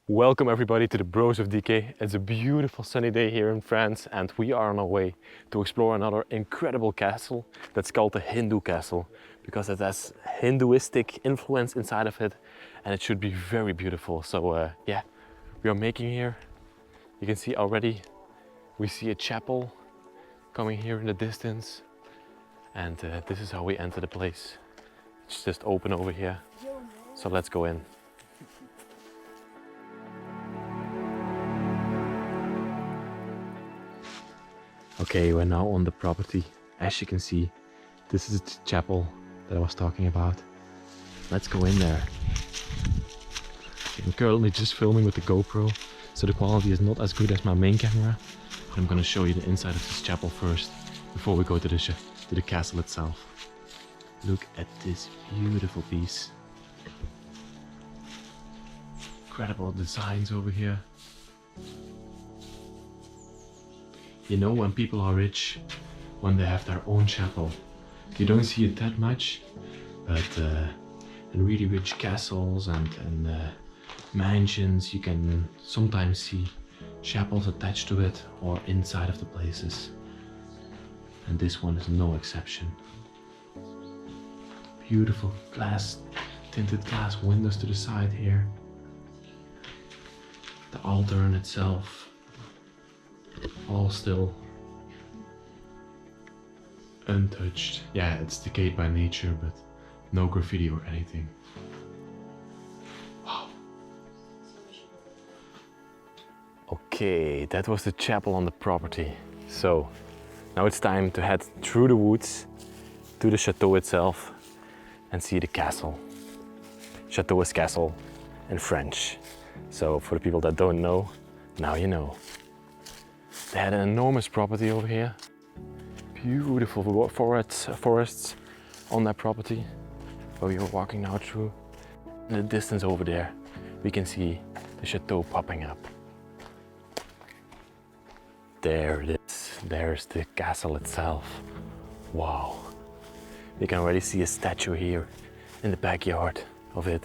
Welcome everybody to the Bros of Decay. It's a beautiful sunny day here in France and we are on our way to explore another incredible castle that's called the Hindu Castle because it has Hinduistic influence inside of it and it should be very beautiful. So yeah, we are making here. You can see already we see a chapel coming here in the distance and this is how we enter the place. It's just open over here. So let's go in. Okay, we're now on the property. As you can see, this is the chapel that I was talking about. Let's go in there. I'm currently just filming with the GoPro, so the quality is not as good as my main camera. But I'm gonna show you the inside of this chapel first, before we go to the castle itself. Look at this beautiful piece. Incredible designs over here. You know, when people are rich, when they have their own chapel, you don't see it that much, but in really rich castles and mansions, you can sometimes see chapels attached to it or inside of the places. And this one is no exception. Beautiful tinted glass windows to the side here. The altar in itself. All still untouched. Yeah, it's decayed by nature, but no graffiti or anything. Wow. Okay, that was the chapel on the property. So now it's time to head through the woods to the chateau itself and see the castle. Chateau is castle in French. So for the people that don't know, now you know. They had an enormous property over here. Beautiful forests on that property where we are walking now through. In the distance over there, we can see the chateau popping up. There it is. There's the castle itself. Wow. You can already see a statue here in the backyard of it.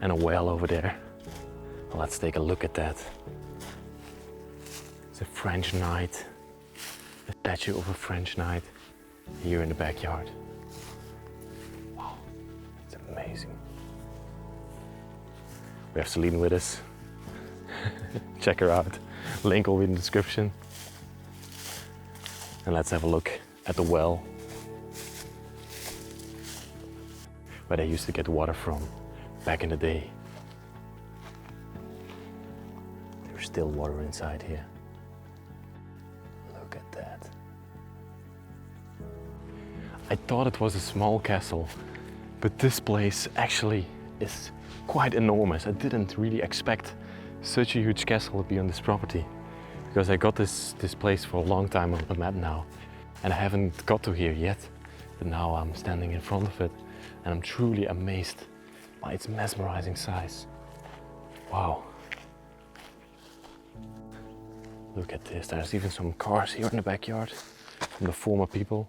And a well over there. Well, let's take a look at that. It's a French knight, a statue of a French knight here in the backyard. Wow, it's amazing. We have Celine with us. Check her out. Link will be in the description. And let's have a look at the well where they used to get water from back in the day. There's still water inside here. Look at that. I thought it was a small castle, but this place actually is quite enormous. I didn't really expect such a huge castle to be on this property because I got this place for a long time on the map now and I haven't got to here yet, but now I'm standing in front of it and I'm truly amazed by its mesmerizing size. Wow. Look at this, there's even some cars here in the backyard from the former people.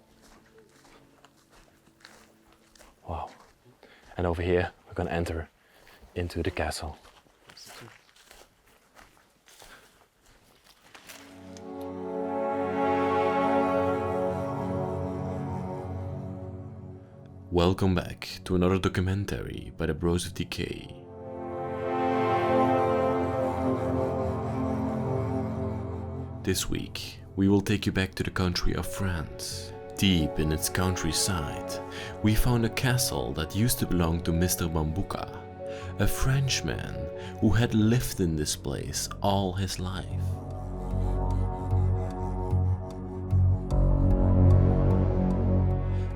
Wow. And over here, we're gonna enter into the castle. Welcome back to another documentary by the Bros of Decay. This week, we will take you back to the country of France. Deep in its countryside, we found a castle that used to belong to Mr. Bambuka, a Frenchman who had lived in this place all his life.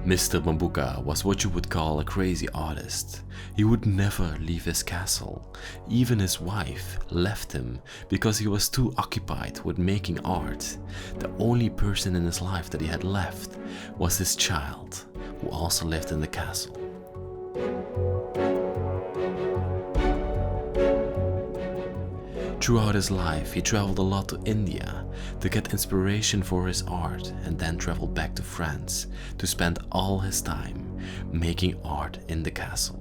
Mr. Bambuka was what you would call a crazy artist. He would never leave his castle. Even his wife left him because he was too occupied with making art. The only person in his life that he had left was his child, who also lived in the castle. Throughout his life, he traveled a lot to India to get inspiration for his art and then traveled back to France to spend all his time making art in the castle.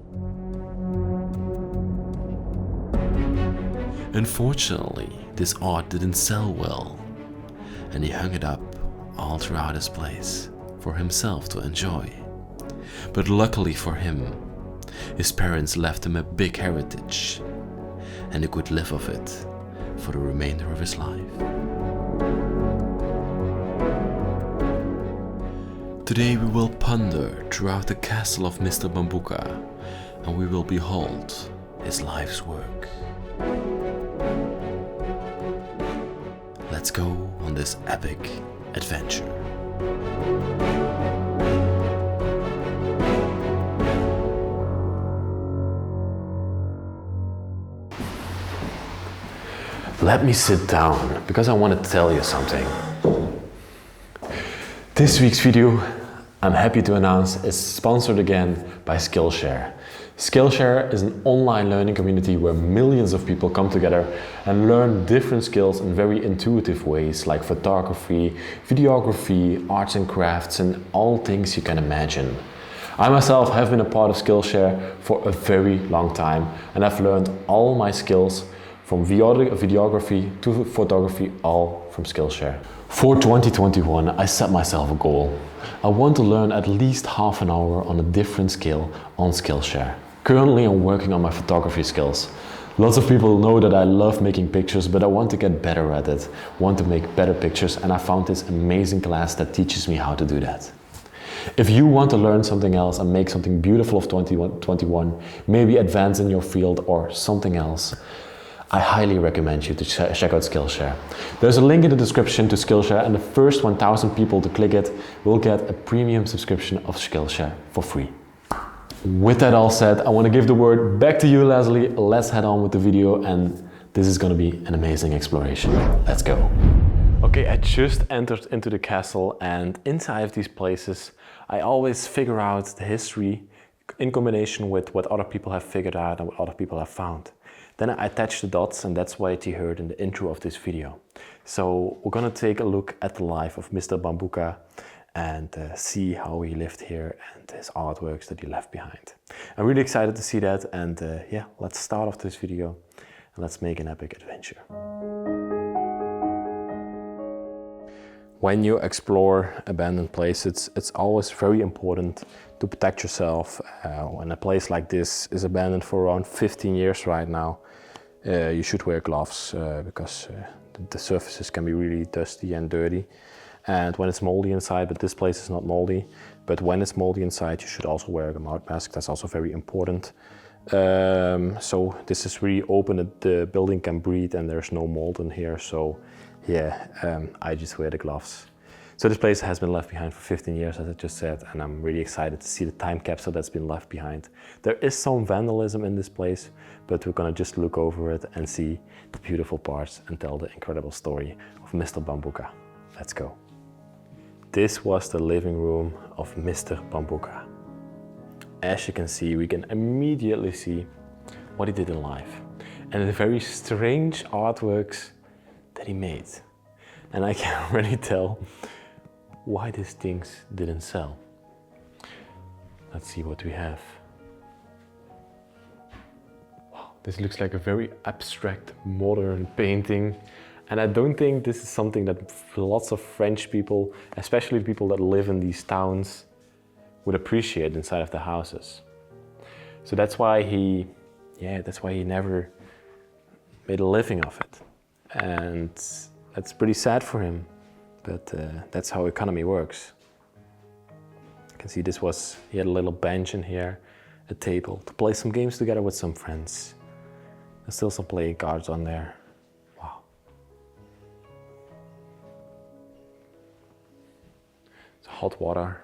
Unfortunately, this art didn't sell well, and he hung it up all throughout his place for himself to enjoy. But luckily for him, his parents left him a big heritage, and he could live off it for the remainder of his life. Today we will ponder throughout the castle of Mr. Bambuka, and we will behold his life's work. Let's go on this epic adventure. Let me sit down because I want to tell you something. This week's video, I'm happy to announce, is sponsored again by Skillshare. Skillshare is an online learning community where millions of people come together and learn different skills in very intuitive ways like photography, videography, arts and crafts, and all things you can imagine. I myself have been a part of Skillshare for a very long time, and I've learned all my skills from videography to photography, all from Skillshare. For 2021, I set myself a goal. I want to learn at least half an hour on a different skill on Skillshare. Currently, I'm working on my photography skills. Lots of people know that I love making pictures, but I want to get better at it, want to make better pictures, and I found this amazing class that teaches me how to do that. If you want to learn something else and make something beautiful of 2021, maybe advance in your field or something else, I highly recommend you to check out Skillshare. There's a link in the description to Skillshare, and the first 1,000 people to click it will get a premium subscription of Skillshare for free. With that all said, I want to give the word back to you, Lesley. Let's head on with the video, and this is going to be an amazing exploration. Let's go. Okay, I just entered into the castle, and inside of these places, I always figure out the history in combination with what other people have figured out and what other people have found. Then I attach the dots, and that's what you heard in the intro of this video. So we're gonna take a look at the life of Mr. Bambuka and see how he lived here and his artworks that he left behind. I'm really excited to see that, and yeah, let's start off this video and let's make an epic adventure. When you explore abandoned places, it's always very important to protect yourself. When a place like this is abandoned for around 15 years right now, you should wear gloves because the surfaces can be really dusty and dirty. And when it's moldy inside, but this place is not moldy, but when it's moldy inside, you should also wear a mouth mask. That's also very important. So this is really open, the building can breathe and there's no mold in here. So yeah, I just wear the gloves. So this place has been left behind for 15 years, as I just said, and I'm really excited to see the time capsule that's been left behind. There is some vandalism in this place, but we're gonna just look over it and see the beautiful parts and tell the incredible story of Mr. Bambuka. Let's go. This was the living room of Mr. Bambuka. As you can see, we can immediately see what he did in life and the very strange artworks that he made. And I can already tell why these things didn't sell. Let's see what we have. Wow, this looks like a very abstract modern painting, and I don't think this is something that lots of French people, especially people that live in these towns, would appreciate inside of the houses. So that's why he never made a living of it, and that's pretty sad for him. But that's how economy works. You can see he had a little bench in here, a table to play some games together with some friends. There's still some playing cards on there. Wow. It's hot water.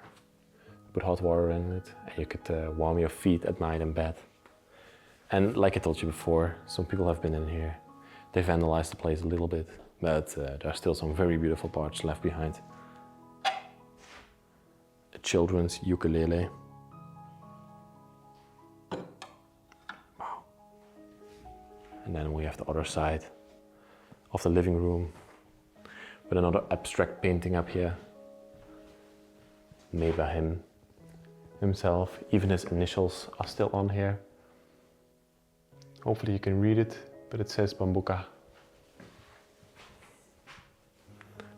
Put hot water in it and you could warm your feet at night in bed. And like I told you before, some people have been in here. They vandalized the place a little bit. But there are still some very beautiful parts left behind. A children's ukulele. Wow. And then we have the other side of the living room with another abstract painting up here, made by himself. Even his initials are still on here. Hopefully you can read it. but it says Bambuka.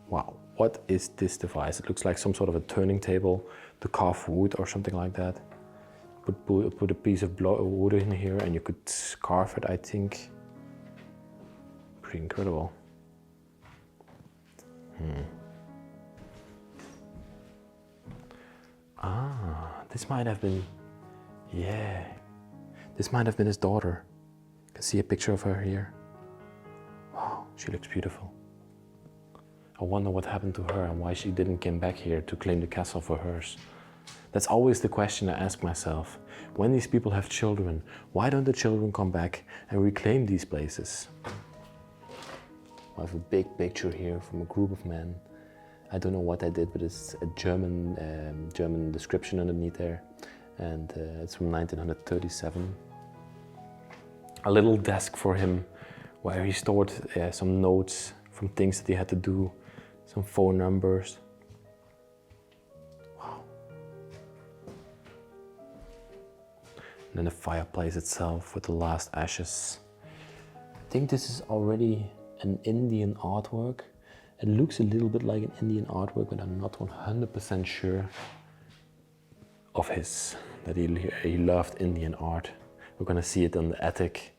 Wow, what is this device? It looks like some sort of a turning table to carve wood or something like that. Put a piece of wood in here and you could carve it, I think. Pretty incredible. Ah, this might have been, yeah. This might have been his daughter. You can see a picture of her here. Wow, she looks beautiful. I wonder what happened to her and why she didn't come back here to claim the castle for hers. That's always the question I ask myself. When these people have children, why don't the children come back and reclaim these places? I have a big picture here from a group of men. I don't know what they did, but it's a German description underneath there. And it's from 1937. A little desk for him where he stored some notes from things that he had to do, some phone numbers. Wow. And then the fireplace itself with the last ashes. I think this is already an Indian artwork. It looks a little bit like an Indian artwork, but I'm not 100% sure of that he loved Indian art. We're gonna see it on the attic.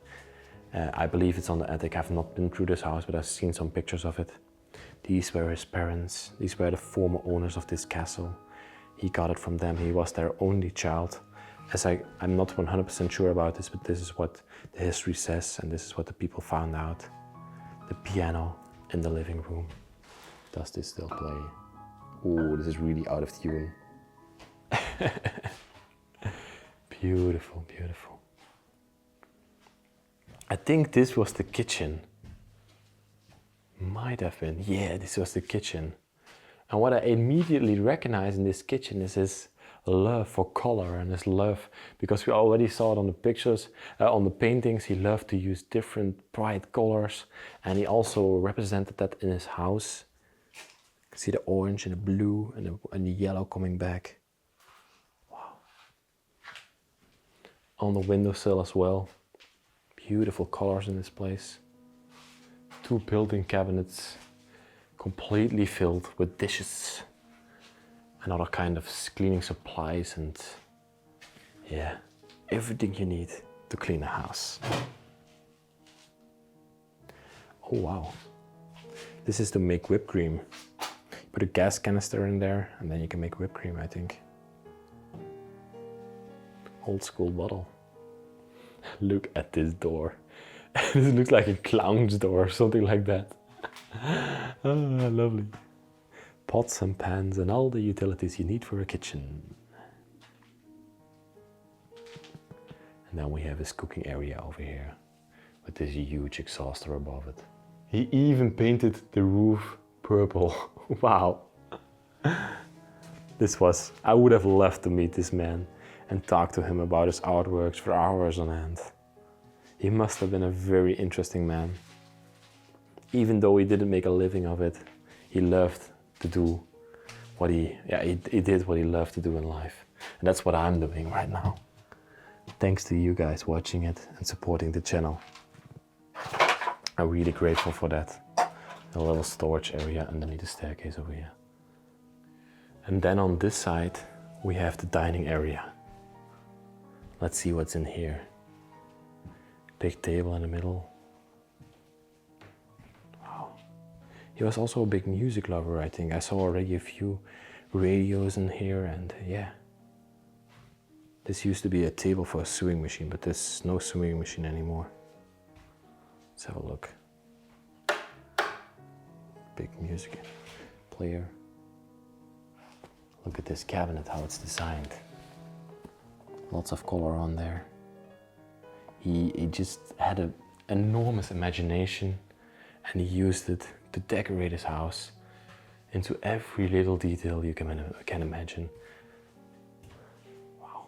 I believe it's on the attic. I've not been through this house, but I've seen some pictures of it. These were his parents. These were the former owners of this castle. He got it from them. He was their only child. I'm not 100% sure about this, but this is what the history says, and this is what the people found out. The piano in the living room. Does this still play? Oh, this is really out of tune. Beautiful, beautiful. I think this was the kitchen. Might have been. Yeah, this was the kitchen. And what I immediately recognize in this kitchen is his love for color and his love, because we already saw it on the pictures, on the paintings. He loved to use different bright colors, and he also represented that in his house. You can see the orange and the blue and the yellow coming back. Wow. On the windowsill as well. Beautiful colors in this place. 2 built-in cabinets, completely filled with dishes and other kind of cleaning supplies, and yeah, everything you need to clean a house. Oh wow, this is to make whipped cream. Put a gas canister in there and then you can make whipped cream, I think. Old school bottle. Look at this door. This looks like a clown's door or something like that. Oh, lovely. Pots and pans and all the utilities you need for a kitchen. And then we have his cooking area over here with this huge exhauster above it. He even painted the roof purple. Wow. I would have loved to meet this man and talk to him about his artworks for hours on end. He must have been a very interesting man. Even though he didn't make a living of it, he loved to do what he did what he loved to do in life. And that's what I'm doing right now. Thanks to you guys watching it and supporting the channel. I'm really grateful for that. A little storage area underneath the staircase over here. And then on this side, we have the dining area. Let's see what's in here. Big table in the middle. Wow. He was also a big music lover, I think. I saw already a few radios in here, and yeah. This used to be a table for a sewing machine, but there's no sewing machine anymore. Let's have a look. Big music player. Look at this cabinet, how it's designed. Lots of color on there. He just had an enormous imagination, and he used it to decorate his house into every little detail you can imagine. Wow.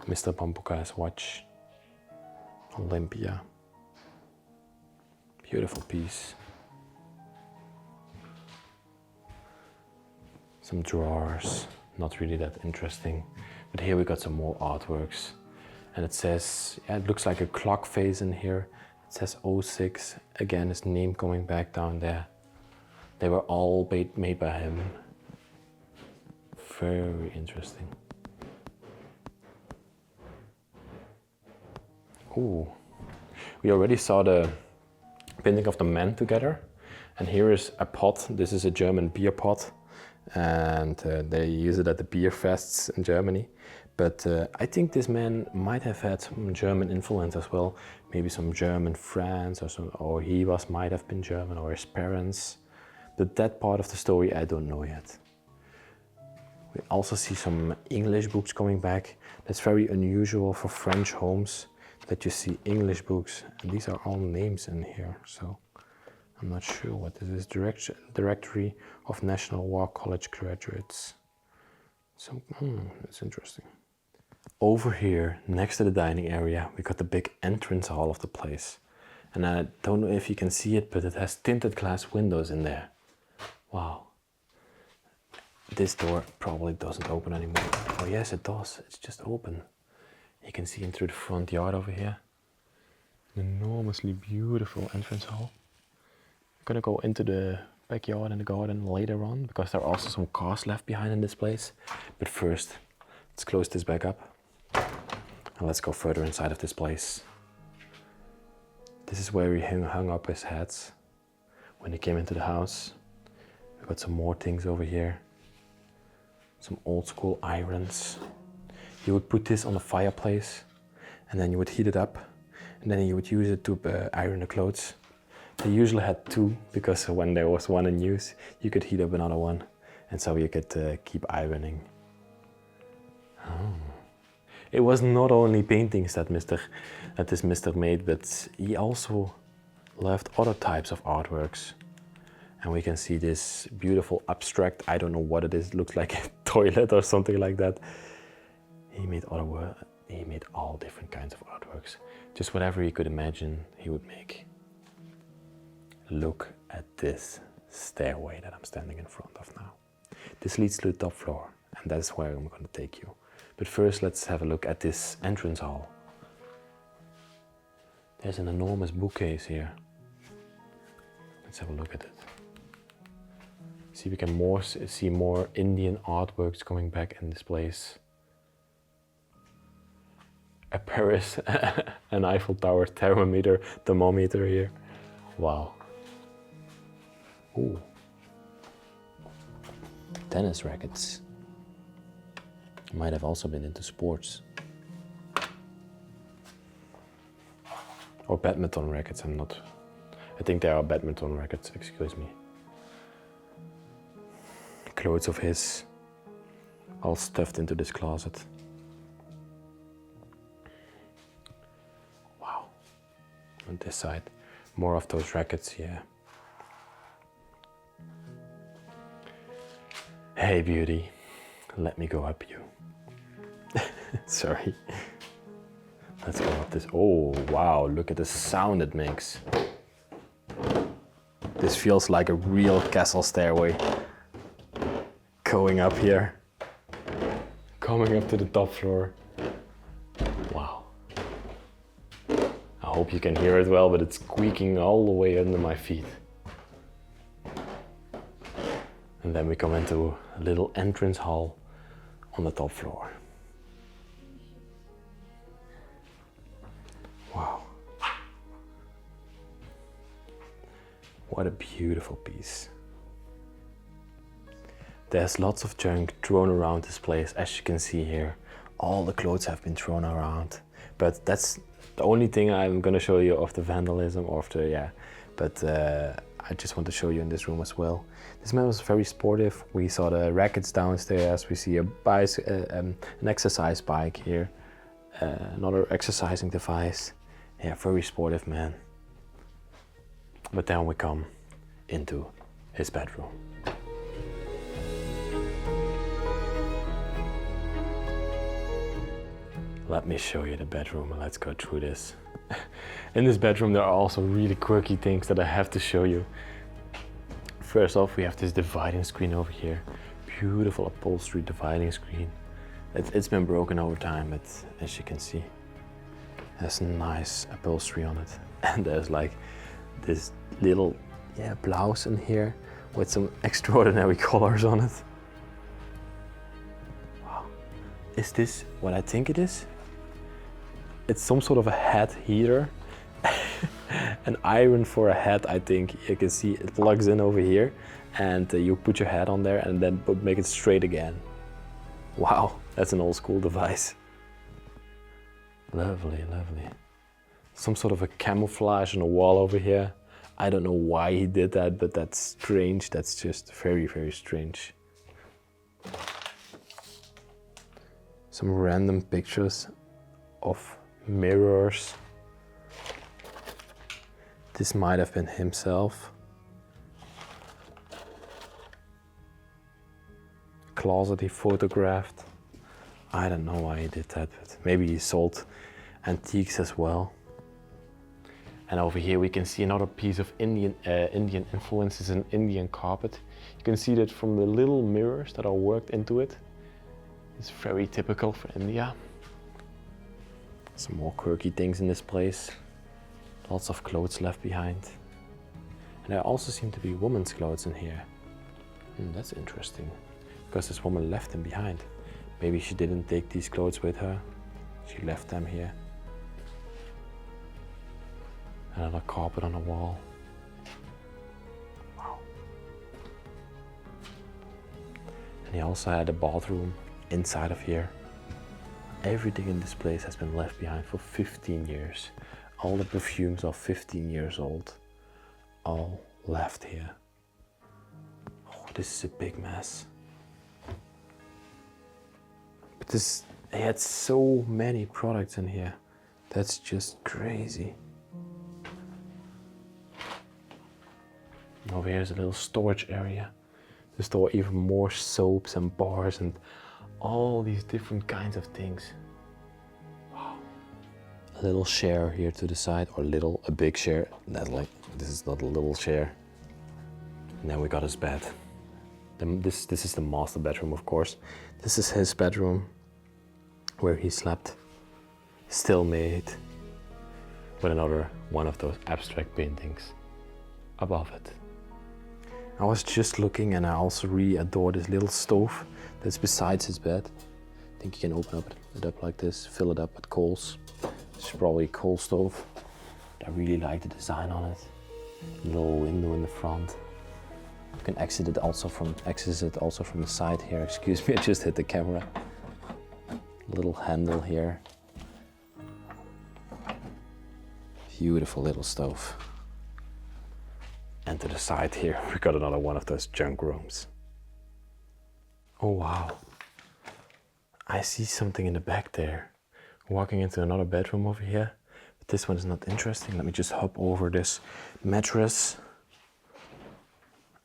Mr. Bambuka's watch. Olympia. Beautiful piece. Some drawers, not really that interesting. But here we got some more artworks. And it says, yeah, it looks like a clock face in here. It says 06, again his name coming back down there. They were all made by him. Very interesting. Ooh, we already saw the painting of the men together. And here is a pot. This is a German beer pot. And they use it at the beer fests in Germany. But I think this man might have had some German influence as well. Maybe some German friends or he might have been German, or his parents. But that part of the story I don't know yet. We also see some English books coming back. That's very unusual for French homes, that you see English books. And these are all names in here, so I'm not sure what this is. Directory of National War College graduates. So, that's interesting. Over here, next to the dining area, we got the big entrance hall of the place. And I don't know if you can see it, but it has tinted glass windows in there. Wow. This door probably doesn't open anymore. Oh yes, it does. It's just open. You can see into the front yard over here. An enormously beautiful entrance hall. I'm gonna go into the backyard and the garden later on, because there are also some cars left behind in this place. But first, let's close this back up. And let's go further inside of this place. This is where he hung up his hats when he came into the house. We've got some more things over here. Some old school irons. You would put this on the fireplace and then you would heat it up and then you would use it to iron the clothes. They usually had two, because when there was one in use, you could heat up another one, and so you could keep ironing. Oh. It was not only paintings that this Mr. made, but he also loved other types of artworks. And we can see this beautiful abstract, I don't know what it is, it looks like a toilet or something like that. He made all different kinds of artworks. Just whatever he could imagine, he would make. Look at this stairway that I'm standing in front of now. This leads to the top floor, and that's where I'm going to take you. But first, let's have a look at this entrance hall. There's an enormous bookcase here. Let's have a look at it. See, we can see more Indian artworks coming back in this place. A Paris, an Eiffel Tower thermometer, thermometer here. Wow. Ooh. Tennis rackets. Might have also been into sports. Or badminton rackets, I think they are badminton rackets, excuse me. Clothes of his, all stuffed into this closet. Wow. On this side, more of those rackets, yeah. Hey beauty, let me go up you. Sorry. Let's go up this. Oh wow, look at the sound it makes. This feels like a real castle stairway. Going up here. Coming up to the top floor. Wow. I hope you can hear it well, but it's squeaking all the way under my feet. And then we come into a little entrance hall on the top floor. Wow. What a beautiful piece. There's lots of junk thrown around this place, as you can see here. All the clothes have been thrown around. But that's the only thing I'm gonna show you of the vandalism or of the, yeah. But I just want to show you in this room as well. This man was very sportive. We saw the rackets downstairs. We see an exercise bike here. Another exercising device. Yeah, very sportive man. But then we come into his bedroom. Let me show you the bedroom and let's go through this. In this bedroom there are also really quirky things that I have to show you. First off, we have this dividing screen over here. Beautiful upholstery dividing screen. It's been broken over time, but as you can see, Has nice upholstery on it. And there's like this little blouse in here with some extraordinary colors on it. Wow. Is this what I think it is? It's some sort of a hat heater. An iron for a hat, I think. You can see it plugs in over here and you put your hat on there and then make it straight again. Wow, that's an old school device. Lovely, lovely. Some sort of a camouflage on the wall over here. I don't know why he did that, but that's strange. That's just very, very strange. Some random pictures of mirrors. This might have been himself. Closet he photographed. I don't know why he did that, but maybe he sold antiques as well. And over here we can see another piece of Indian influences, an Indian carpet. You can see that from the little mirrors that are worked into it. It's very typical for India. Some more quirky things in this place. Lots of clothes left behind. And there also seem to be women's clothes in here. That's interesting, because this woman left them behind. Maybe she didn't take these clothes with her. She left them here. Another carpet on the wall. Wow. And he also had a bathroom inside of here. Everything in this place has been left behind for 15 years. All the perfumes are 15 years old. All left here. Oh, this is a big mess. But he had so many products in here. That's just crazy. Over here is a little storage area to store even more soaps and bars and all these different kinds of things. Wow. A little chair here to the side, or a big chair. This is not a little chair. And then we got his bed. This is the master bedroom, of course. This is his bedroom where he slept. Still made with another one of those abstract paintings above it. I was just looking, and I also really adore this little stove that's beside his bed. I think you can open it up like this, fill it up with coals. It's probably a coal stove. I really like the design on it. Little window in the front. You can exit it also from the side here. Excuse me, I just hit the camera. Little handle here. Beautiful little stove. And to the side here, we got another one of those junk rooms. Oh wow. I see something in the back there. Walking into another bedroom over here. But this one is not interesting. Let me just hop over this mattress.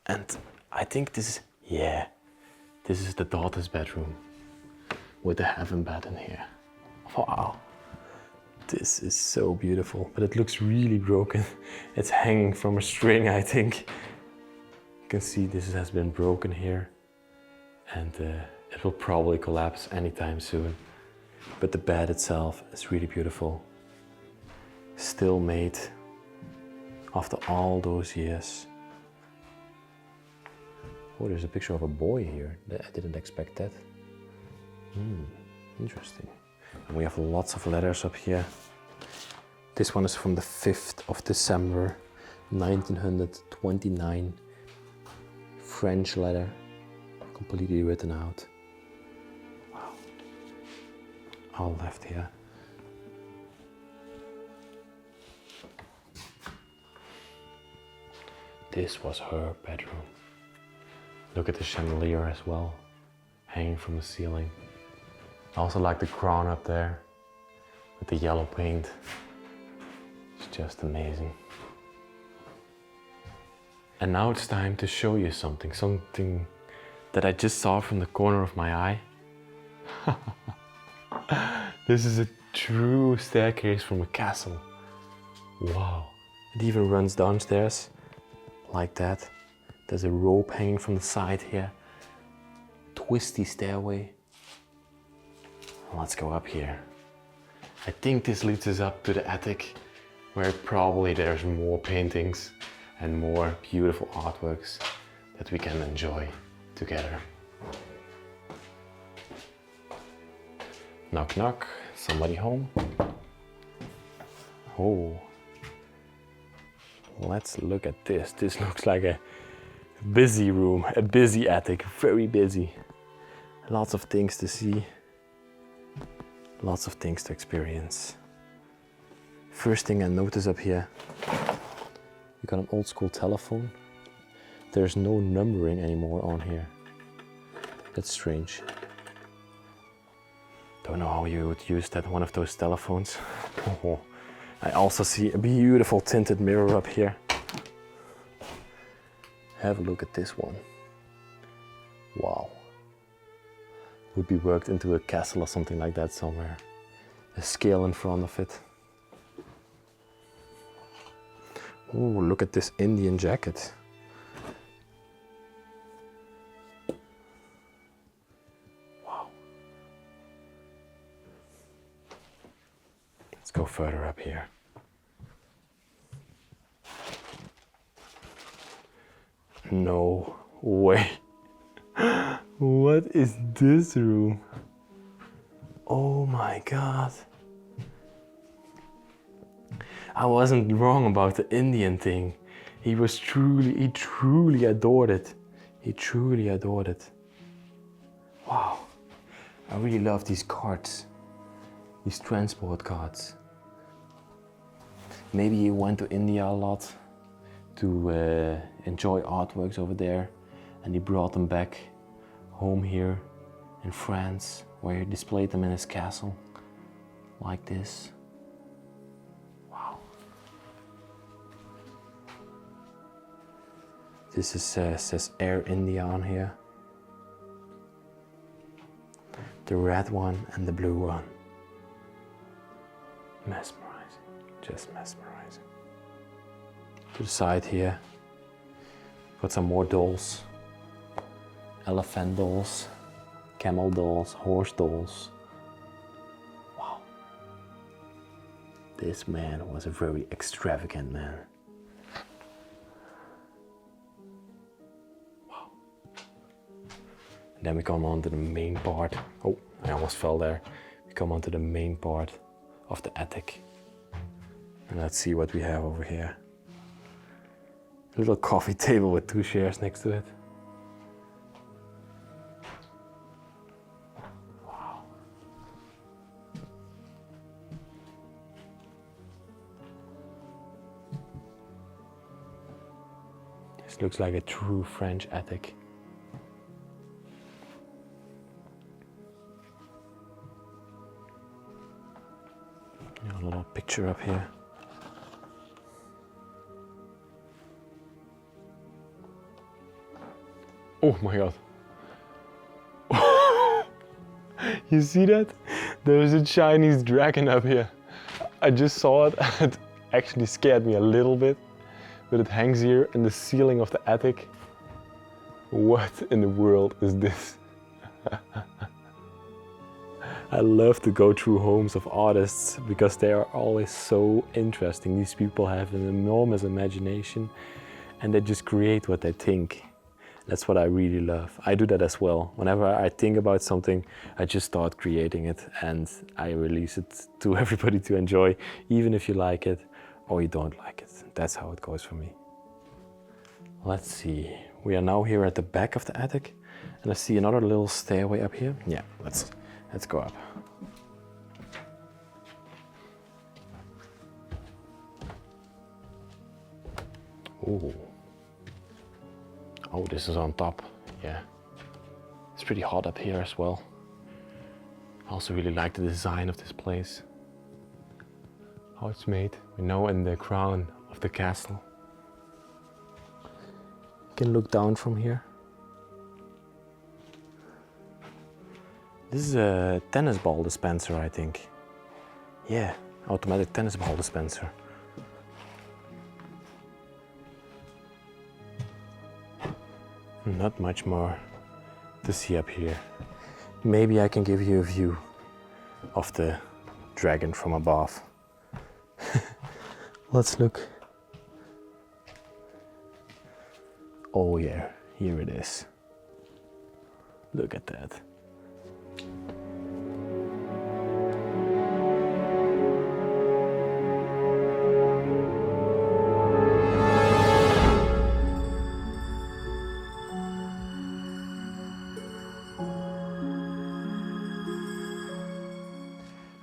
And I think this is the daughter's bedroom. With the heaven bed in here. Wow. This is so beautiful, but it looks really broken. It's hanging from a string, I think. You can see this has been broken here. And it will probably collapse anytime soon. But the bed itself is really beautiful. Still made after all those years. Oh, there's a picture of a boy here. I didn't expect that. Interesting. And we have lots of letters up here. This one is from the 5th of December, 1929. French letter, completely written out. Wow. All left here. This was her bedroom. Look at the chandelier as well, hanging from the ceiling. I also like the crown up there with the yellow paint. It's just amazing. And now it's time to show you something that I just saw from the corner of my eye. This is a true staircase from a castle. Wow. It even runs downstairs like that. There's a rope hanging from the side here. Twisty stairway. Let's go up here. I think this leads us up to the attic, where probably there's more paintings and more beautiful artworks that we can enjoy together. Knock knock, somebody home? Oh, let's look at this. This looks like a busy room, a busy attic, very busy. Lots of things to see, lots of things to experience. First thing I notice up here, you got an old school telephone. There's no numbering anymore on here. That's strange. Don't know how you would use that, one of those telephones. Oh, I also see a beautiful tinted mirror up here. Have a look at this one. Wow. Would be worked into a castle or something like that somewhere. A scale in front of it. Oh, look at this Indian jacket. Wow. Let's go further up here. No way. What is this room? Oh my God. I wasn't wrong about the Indian thing. He truly adored it. He truly adored it. Wow. I really love these cards. These transport cards. Maybe he went to India a lot to enjoy artworks over there, and he brought them back home here in France, where he displayed them in his castle, like this. Wow. This is says Air India on here. The red one and the blue one. Mesmerizing, just mesmerizing. To the side here, got some more dolls. Elephant dolls, camel dolls, horse dolls. Wow. This man was a very extravagant man. Wow. And then we come on to the main part. Oh, I almost fell there. We come on to the main part of the attic. And let's see what we have over here. A little coffee table with 2 chairs next to it. Wow. This looks like a true French attic. A little picture up here. Oh my God. You see that? There's a Chinese dragon up here. I just saw it. It actually scared me a little bit. But it hangs here in the ceiling of the attic. What in the world is this? I love to go through homes of artists because they are always so interesting. These people have an enormous imagination and they just create what they think. That's what I really love. I do that as well. Whenever I think about something, I just start creating it and I release it to everybody to enjoy, even if you like it or you don't like it. That's how it goes for me. Let's see. We are now here at the back of the attic and I see another little stairway up here. Yeah, let's go up. Ooh. Oh, this is on top. Yeah. It's pretty hot up here as well. I also really like the design of this place. How it's made, you know, in the crown of the castle. You can look down from here. This is a tennis ball dispenser, I think. Yeah, automatic tennis ball dispenser. Not much more to see up here. Maybe I can give you a view of the dragon from above. Let's look. Oh yeah, here it is. Look at that.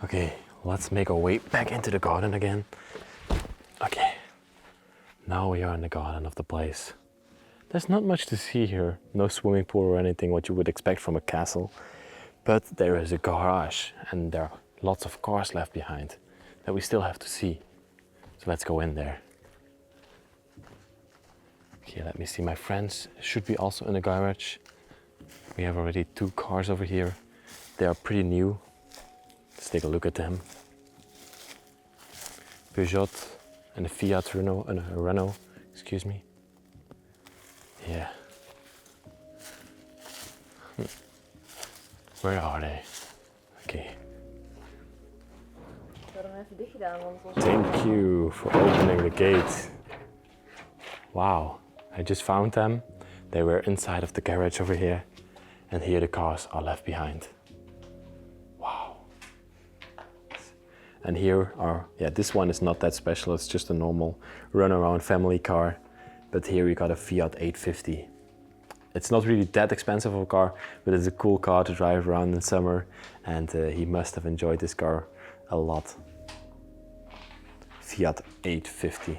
Okay, let's make our way back into the garden again. Okay, now we are in the garden of the place. There's not much to see here, no swimming pool or anything what you would expect from a castle, but there is a garage and there are lots of cars left behind that we still have to see. So let's go in there. Okay, let me see, my friends should be also in the garage. We have already 2 cars over here. They are pretty new. Let's take a look at them. Peugeot and a Fiat Renault, excuse me. Yeah. Where are they? Okay. Thank you for opening the gate. Wow, I just found them. They were inside of the garage over here. And here the cars are left behind. Wow. And here are, yeah, this one is not that special. It's just a normal runaround family car. But here we got a Fiat 850. It's not really that expensive of a car, but it's a cool car to drive around in summer. And he must have enjoyed this car a lot. Fiat 850.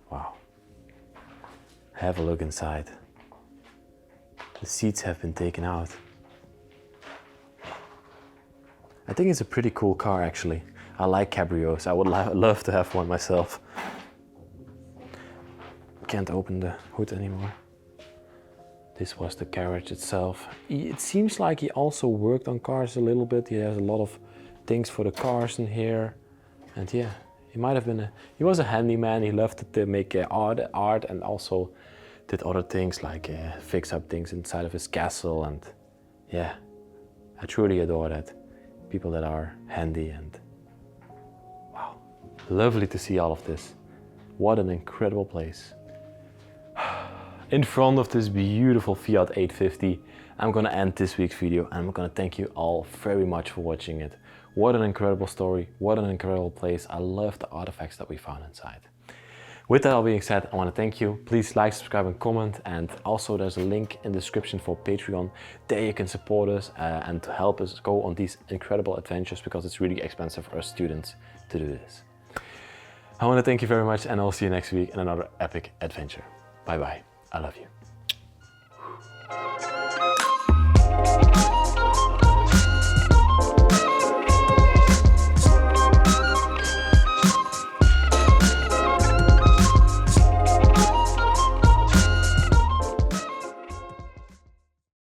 Wow. Have a look inside. The seats have been taken out. I think it's a pretty cool car actually. I like cabrios. I would love to have one myself. Can't open the hood anymore. This was the carriage itself. It seems like he also worked on cars a little bit. He has a lot of things for the cars in here. And yeah, he might have been he was a handyman. He loved to make art and also did other things like fix up things inside of his castle. And yeah, I truly adore that. People that are handy and wow, lovely to see all of this. What an incredible place. In front of this beautiful Fiat 850, I'm gonna end this week's video and I'm gonna thank you all very much for watching it. What an incredible story, what an incredible place. I love the artifacts that we found inside. With that all being said, I wanna thank you. Please like, subscribe and comment, and also there's a link in the description for Patreon. There you can support us and to help us go on these incredible adventures, because it's really expensive for us students to do this. I wanna thank you very much, and I'll see you next week in another epic adventure. Bye bye. I love you.